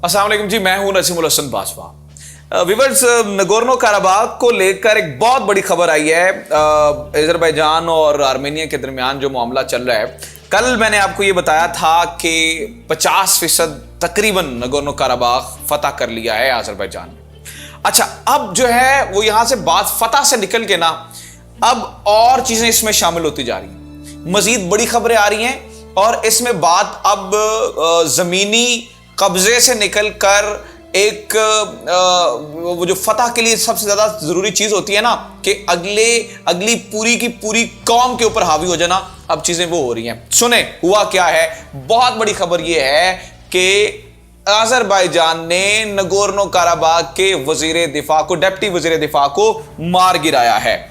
अस्सलाम वालेकुम जी, मैं हूं Naseemul Hasan Bajwa. Viewers, Nagorno Karabakh को लेकर एक बहुत बड़ी खबर आई है। अजरबैजान और आर्मेनिया के दरमियान जो मामला चल रहा है, कल मैंने आपको ये बताया था कि 50% तकरीबन नगोर्नो काराबाग फतह कर लिया है अजरबैजान ने। अच्छा, अब जो है वो यहां से बात फतह से निकल के ना अब और चीजें इसमें शामिल होती जा रही हैं, मजीद बड़ी खबरें आ रही हैं और इसमें बात अब जमीनी कब्जे से निकलकर एक वो जो फतह के लिए सबसे ज्यादा जरूरी चीज होती है ना कि अगली पूरी की पूरी कौम के ऊपर हावी हो जाना, अब चीजें वो हो रही हैं। सुने हुआ क्या है, बहुत बड़ी खबर ये है कि अजरबैजान ने नगोर्नो काराबाग के वजीर दिफा को, डिप्टी वजीर दिफा को मार गिराया है।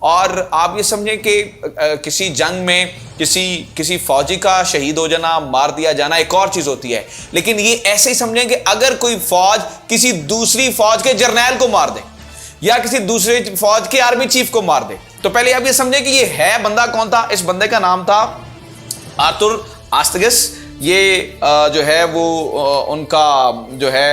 और आप ये समझें कि किसी जंग में किसी फौजी का शहीद हो जाना, मार दिया जाना एक और चीज होती है, लेकिन ये ऐसे ही समझें कि अगर कोई फौज किसी दूसरी फौज के जर्नैल को मार दे या किसी दूसरे फौज के आर्मी चीफ को मार दे, तो पहले आप ये समझें कि ये है बंदा कौन था। इस बंदे का नाम था आर्थुर आस्तिगस। ये जो है वो उनका जो है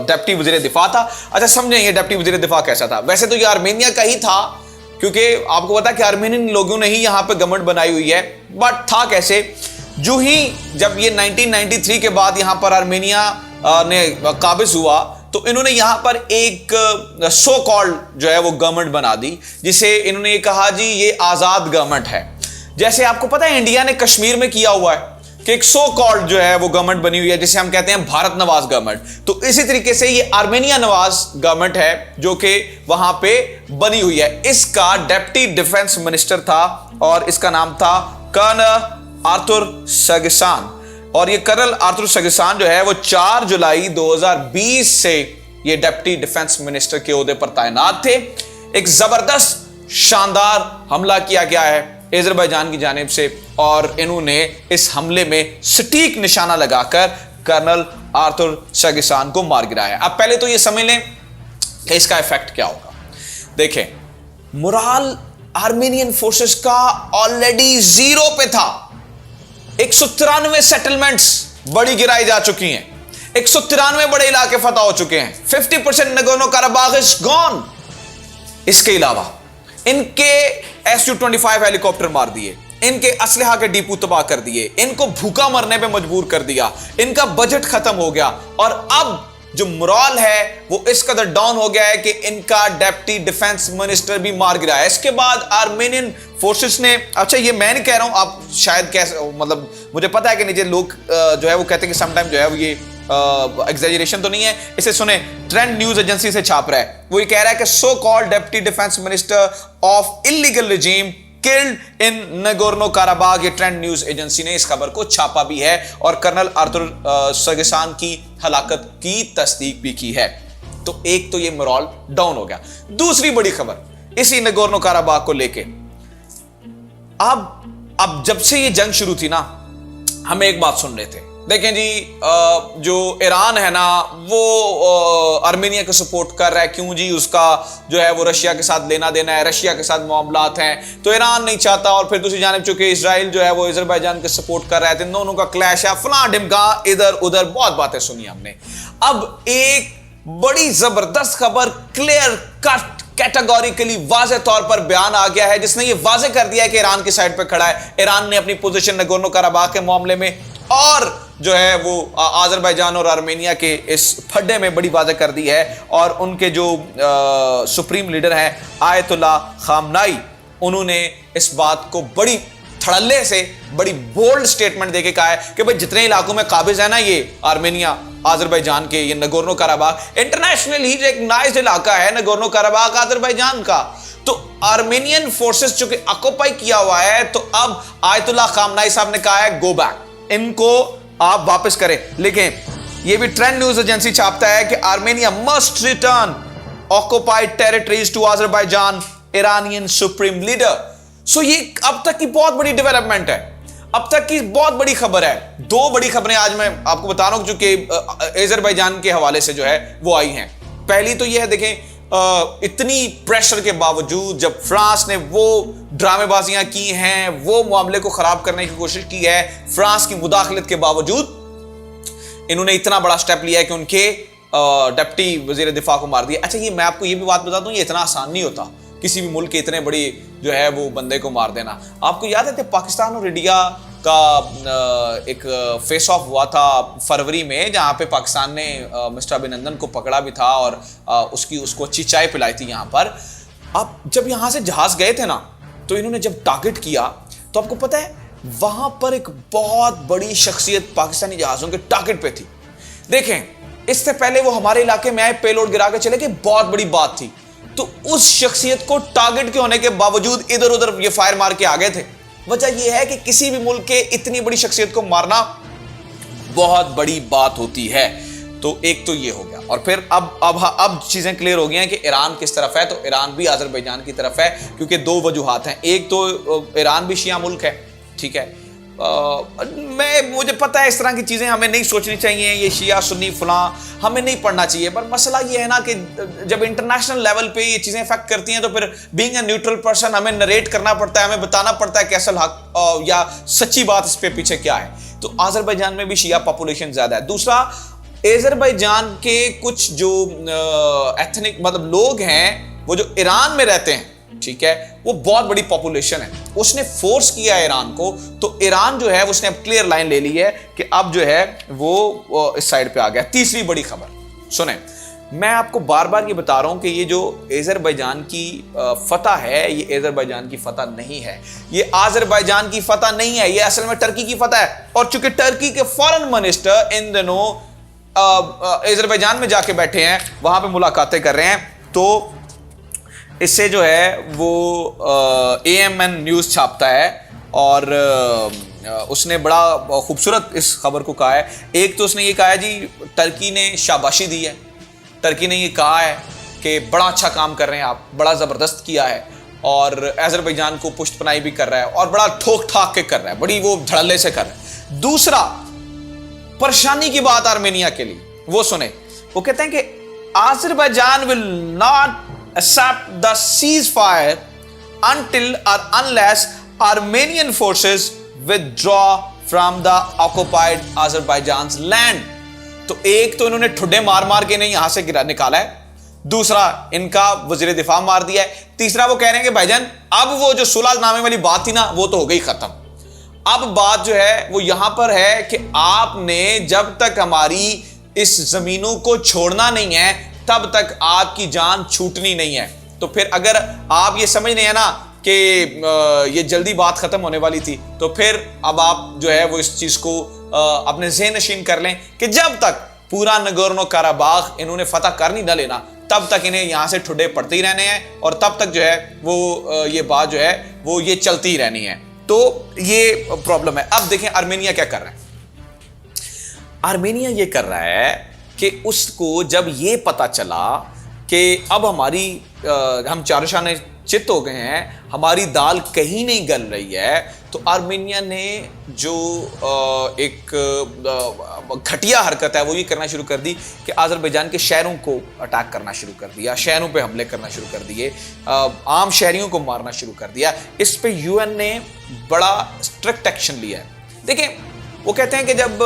डिप्टी वजीर दिफा था। अच्छा, समझें ये डिप्टी वजीर दिफा कैसा था। वैसे तो ये आर्मेनिया का ही था, क्योंकि आपको पता है कि आर्मेनियन लोगों ने ही यहां पे गवर्नमेंट बनाई हुई है। बट था कैसे, जो ही जब ये 1993 के बाद यहां पर आर्मेनिया ने काबिज हुआ तो इन्होंने यहां पर एक सो कॉल्ड जो है वो गवर्नमेंट बना दी, जिसे इन्होंने ये कहा जी ये आजाद गवर्नमेंट है। जैसे आपको पता है इंडिया ने कश्मीर में किया हुआ है कि एक सो कॉल्ड जो है वो गवर्नमेंट बनी हुई है, जिसे हम कहते हैं भारत नवाज गवर्नमेंट। तो इसी तरीके से ये आर्मेनिया नवाज गवर्नमेंट है जो कि वहां पे बनी हुई है। इसका डिप्टी डिफेंस मिनिस्टर था और इसका नाम था कर्नल आर्थुर सगिसान। और ये कर्नल आर्थुर सगिसान जो है वो 4 जुलाई 2020 से ये डिप्टी डिफेंस मिनिस्टर के ओहदे पर तैनात थे। एक जबरदस्त शानदार हमला किया गया है अजरबैजान की जानिब से और इन्होंने इस हमले में सटीक निशाना लगाकर कर्नल आर्थुर सगिसान को मार गिराया। अब पहले तो ये समझ लें कि इसका इफेक्ट क्या होगा। देखें, मोराल आर्मेनियन फोर्सेस का ऑलरेडी जीरो पे था। 193 सेटलमेंट्स बड़ी गिराई जा चुकी हैं, 193 बड़े इलाके फतह हो चुके हैं, 50% नगोर्नो काराबाग इज गॉन। इसके अलावा इनके Su-25 हेलीकॉप्टर मार दिए, इनके असलहा के डिपो तबाह कर दिए, इनको भूखा मरने पे मजबूर कर दिया, इनका बजट खत्म हो गया और अब जो मोरल है वो इस कदर डाउन हो गया है कि इनका डिप्टी डिफेंस मिनिस्टर भी मार गिरा है। इसके बाद आर्मेनियन फोर्सेस ने, अच्छा ये मैं नहीं कह रहा हूं, आप शायद कैसे, मतलब मुझे पता है कि नीचे लोग जो है वो कहते हैं कि समटाइम जो है वो ये एग्जैजरेशन तो नहीं है। इसे सुने, ट्रेंड न्यूज एजेंसी से छाप रहा है, वो ये कह रहा है कि so called deputy defence minister of illegal regime killed in Nagorno काराबाग। ये ट्रेंड न्यूज एजेंसी ने इस खबर को छापा भी है और कर्नल आर्थुर सगिसान की हलाकत की तस्दीक भी की है। तो एक तो ये मोरल डाउन हो गया। दूसरी बड़ी खबर इसी नगोर्नो काराबाग को लेके, अब जब से ये जंग शुरू थी ना, हम एक बात सुन रहे थे। देखें जी, जो ईरान है ना वो आर्मेनिया को सपोर्ट कर रहा है। क्यों जी, उसका जो है वो रशिया के साथ लेना देना है, रशिया के साथ मामलात हैं, तो ईरान नहीं चाहता। और फिर दूसरी जानिब चूंकि इजराइल जो है वो अजरबैजान के सपोर्ट कर रहा है, तो इन दोनों का क्लैश है, फलां ढिमका, इधर उधर बहुत बातें सुनी हमने। अब एक बड़ी जबरदस्त खबर क्लियर कट कैटेगोरिकली वाज़े तौर पर बयान आ गया है, जिसने ये वाज़े कर दिया है कि ईरान की साइड पे खड़ा है। ईरान ने अपनी पोजीशन नगोर्नो काराबाग के मामले में और जो है वो अजरबैजान और आर्मेनिया के इस फड्डे में बड़ी वाज़े कर दी है। और उनके जो सुप्रीम लीडर हैं आयतुल्ला खामनाई, उन्होंने इस बात को बड़ी धड़ल्ले से, बड़ी बोल्ड स्टेटमेंट देके कहा है कि भाई जितने इलाकों में काबिज है ना ये आर्मेनिया अजरबैजान के, ये नगोर्नो काराबाग इंटरनेशनली रिकॉग्नाइज्ड इलाका है, नगोर्नो काराबाग अजरबैजान का। तो आर्मेनियन फोर्सेस चूंकि ऑक्युपाई किया हुआ है, तो अब आयतुल्ला खामनाई साहब ने कहा है गो बैक, इनको आप वापस करें। लेकिन ये भी ट्रेंड न्यूज एजेंसी छापता है कि Armenia must return occupied territories to Azerbaijan, Iranian supreme leader. So ये अब तक की बहुत बड़ी डेवलपमेंट है, अब तक की बहुत बड़ी खबर है। दो बड़ी खबरें आज मैं आपको बता रहा हूं जो कि अजरबैजान के हवाले से जो है वो आई हैं। पहली तो ये है, देखें इतनी प्रेशर के बावजूद जब फ्रांस ने वो ड्रामेबाजियां की हैं, वो मामले को खराब करने की कोशिश की है, फ्रांस की मुदाखलत के बावजूद इन्होंने इतना बड़ा स्टेप लिया है कि उनके डिप्टी वजीर दिफा को मार दिया। अच्छा, ये मैं आपको ये भी बात बता दूं, ये इतना आसान नहीं होता किसी भी मुल्क के इतने बड़ी जो है वो बंदे को मार देना। आपको याद है पाकिस्तान और इंडिया का एक फेस ऑफ हुआ था फरवरी में, जहां पे पाकिस्तान ने मिस्टर अभिनंदन को पकड़ा भी था और उसको अच्छी चाय पिलाई थी यहाँ पर। अब जब यहाँ से जहाज गए थे ना, तो इन्होंने जब टारगेट किया तो आपको पता है वहां पर एक बहुत बड़ी शख्सियत पाकिस्तानी जहाजों के टारगेट पे थी। देखें, इससे पहले वो हमारे इलाके में आए, पेलोड गिरा के चले गए, बहुत बड़ी बात थी। तो उस शख्सियत को टारगेट के होने के बावजूद इधर उधर ये फायर मार के आ गए थे। वजह यह है कि किसी भी मुल्क के इतनी बड़ी शख्सियत को मारना बहुत बड़ी बात होती है। तो एक तो ये हो गया, और फिर अब चीजें क्लियर हो गई हैं कि ईरान किस तरफ है। तो ईरान भी अजरबैजान की तरफ है, क्योंकि दो वजूहात हैं। एक तो ईरान भी शिया मुल्क है, ठीक है। मुझे पता है इस तरह की चीजें हमें नहीं सोचनी चाहिए, ये शिया सुन्नी फलां हमें नहीं पढ़ना चाहिए, पर मसला ये है ना कि जब इंटरनेशनल लेवल पे ये चीजें इफेक्ट करती हैं तो फिर बीइंग अ न्यूट्रल पर्सन हमें नरेट करना पड़ता है, हमें बताना पड़ता है कि असल हक या सच्ची बात इस पे पीछे क्या है। तो अजरबैजान में भी शिया पॉपुलेशन ज्यादा है। दूसरा, अजरबैजान के कुछ जो एथनिक मतलब लोग हैं वो जो ईरान में रहते हैं, ठीक है, वो बहुत बड़ी पॉपुलेशन है। उसने फोर्स किया है ईरान को, तो ईरान जो है उसने अब क्लियर लाइन ले ली है कि अब जो है वो इस साइड पे आ गया। तीसरी बड़ी खबर सुने, मैं आपको बार बार ये बता रहा हूं कि ये जो अजरबैजान की फतह है, ये अजरबैजान की फतह नहीं है, ये अजरबैजान की फतह नहीं है, ये असल में टर्की की फतह है। और चूंकि टर्की के फॉरेन मिनिस्टर इन दिनों अजरबैजान में जाके बैठे हैं, वहां पे मुलाकातें कर रहे हैं, तो इससे जो है वो AMN न्यूज़ छापता है और उसने बड़ा खूबसूरत इस खबर को कहा है। एक तो उसने ये कहा है जी, टर्की ने शाबाशी दी है, टर्की ने ये कहा है कि बड़ा अच्छा काम कर रहे हैं आप, बड़ा ज़बरदस्त किया है, और अजरबैजान को पुष्टपनाही भी कर रहा है और बड़ा ठोक ठाक के कर रहा है, बड़ी वो धड़ल्ले से कर रहा है। दूसरा, परेशानी की बात आर्मेनिया के लिए, वो सुने, वो कहते हैं कि Azerbaijan will not accept the ceasefire until or unless Armenian forces withdraw from the occupied Azerbaijan's land। तो एक तो इन्होंने ठुड्डे मार मार के नहीं यहां से निकाला है, दूसरा इनका वजीर दिफा मार दिया है, तीसरा वो कह रहे हैं कि भाईजान अब वो जो सुलहनामे वाली बात थी ना, वो तो हो गई खत्म। अब बात जो है वो यहां पर है कि आपने जब तक हमारी इस जमीनों को छोड़ना नहीं है तब तक आपकी जान छूटनी नहीं है। तो फिर अगर आप ये समझ नहीं है ना कि ये जल्दी बात खत्म होने वाली थी, तो फिर अब आप जो है वो इस चीज को अपने ज़हन नशीन कर लें कि जब तक पूरा नगोर्नो काराबाख इन्होंने फतह कर नहीं ना लेना, तब तक इन्हें यहां से ठुड्डे पड़ते ही रहने हैं, और तब तक जो है वो ये बात जो है वो ये चलती ही रहनी है। तो ये प्रॉब्लम है। अब देखें आर्मेनिया क्या कर रहा है। आर्मेनिया ये कर रहा है कि उसको जब ये पता चला कि अब हम चारों शाने चित हो गए हैं, हमारी दाल कहीं नहीं गल रही है, तो आर्मेनिया ने जो एक घटिया हरकत है वो ये करना शुरू कर दी कि अजरबैजान के शहरों को अटैक करना शुरू कर दिया, शहरों पे हमले करना शुरू कर दिए, आम शहरियों को मारना शुरू कर दिया। इस पे UN ने बड़ा स्ट्रिक्ट एक्शन लिया है। देखिए, वो कहते हैं कि जब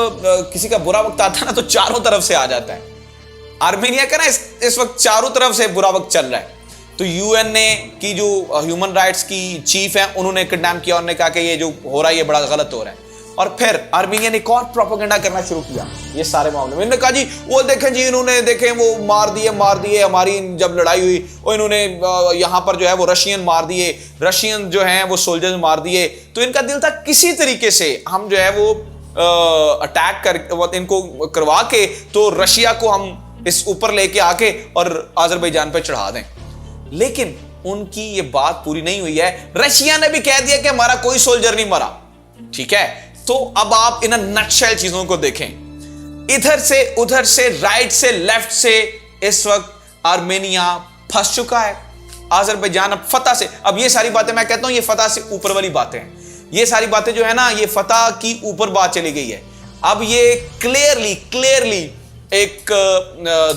किसी का बुरा वक्त आता है ना, तो चारों तरफ से आ जाता है। आर्मेनिया का ना इस वक्त चारों तरफ से बुरा वक्त चल रहा है। तो UN ने की जो ह्यूमन राइट्स की चीफ है, उन्होंने कंडेम किया, उन्होंने कहा कि ये जो हो रहा है ये बड़ा गलत हो रहा है। और फिर आर्मेनिया ने एक और प्रोपेगेंडा करना शुरू किया ये सारे मामले में। इन्होंने कहा जी वो देखें जी, इन्होंने देखें वो मार दिए हमारी जब लड़ाई हुई, वो इन्होंने यहाँ पर जो है वो रशियन मार दिए, रशियन जो हैं वो सोल्जर्स मार दिए। तो इनका दिल था किसी तरीके से हम जो है वो अटैक कर इनको करवा के तो रशिया को हम इस ऊपर लेके आके और अजरबैजान पे चढ़ा दें। लेकिन उनकी ये बात पूरी नहीं हुई है। रशिया ने भी कह दिया कि हमारा कोई सोल्जर नहीं मरा, ठीक है। तो अब आप इन नटशेल चीजों को देखें, इधर से उधर से, राइट से लेफ्ट से, इस वक्त आर्मेनिया फंस चुका है। अजरबैजान अब फतह से, अब ये सारी बातें मैं कहता हूं ये फतह से ऊपर वाली बातें हैं, ये सारी बातें जो है ना ये फतह की ऊपर बात चली गई है। अब ये क्लियरली एक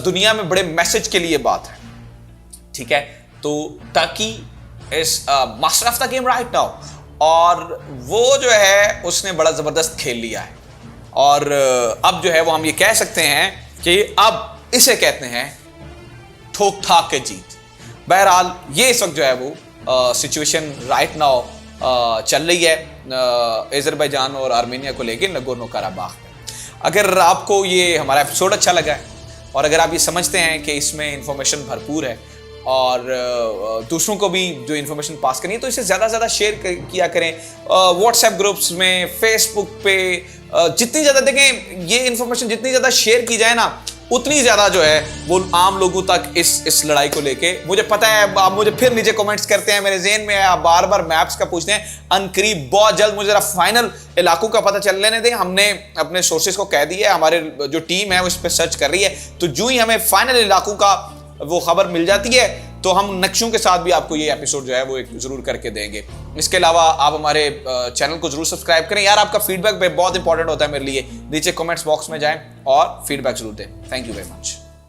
दुनिया में बड़े मैसेज के लिए बात है, ठीक है। तो ताकि इस master of the game right now, और वो जो है उसने बड़ा जबरदस्त खेल लिया है। और अब जो है वो हम ये कह सकते हैं कि अब इसे कहते हैं ठोक ठाक के जीत। बहरहाल ये इस वक्त जो है वो सिचुएशन राइट नाउ चल रही है अजरबैजान और आर्मेनिया को लेकर नगोर्नो कराबाख में। अगर आपको ये हमारा एपिसोड अच्छा लगा है और अगर आप ये समझते हैं कि इसमें इंफॉर्मेशन भरपूर है और दूसरों को भी जो इन्फॉर्मेशन पास करनी है, तो इसे ज़्यादा से ज़्यादा शेयर किया करें व्हाट्सएप ग्रुप्स में, फेसबुक पे। जितनी ज़्यादा देखें ये इन्फॉर्मेशन जितनी ज़्यादा शेयर की जाए ना, उतनी ज़्यादा जो है वो आम लोगों तक इस लड़ाई को लेके। मुझे पता है आप मुझे फिर नीचे कमेंट्स करते हैं, मेरे ज़हन में आप बार बार मैप्स का पूछते हैं। अनकरीब बहुत जल्द मुझे ज़रा फाइनल इलाकों का पता चल लेने दें। हमने अपने सोर्सेज को कह दिया है, हमारे जो टीम है वो इस पर सर्च कर रही है, तो जो ही हमें फाइनल इलाकों का वो खबर मिल जाती है तो हम नक्शों के साथ भी आपको ये एपिसोड जो है वो एक जरूर करके देंगे। इसके अलावा आप हमारे चैनल को जरूर सब्सक्राइब करें। यार आपका फीडबैक बहुत इंपॉर्टेंट होता है मेरे लिए। नीचे कमेंट्स बॉक्स में जाएं और फीडबैक जरूर दें। Thank you very much.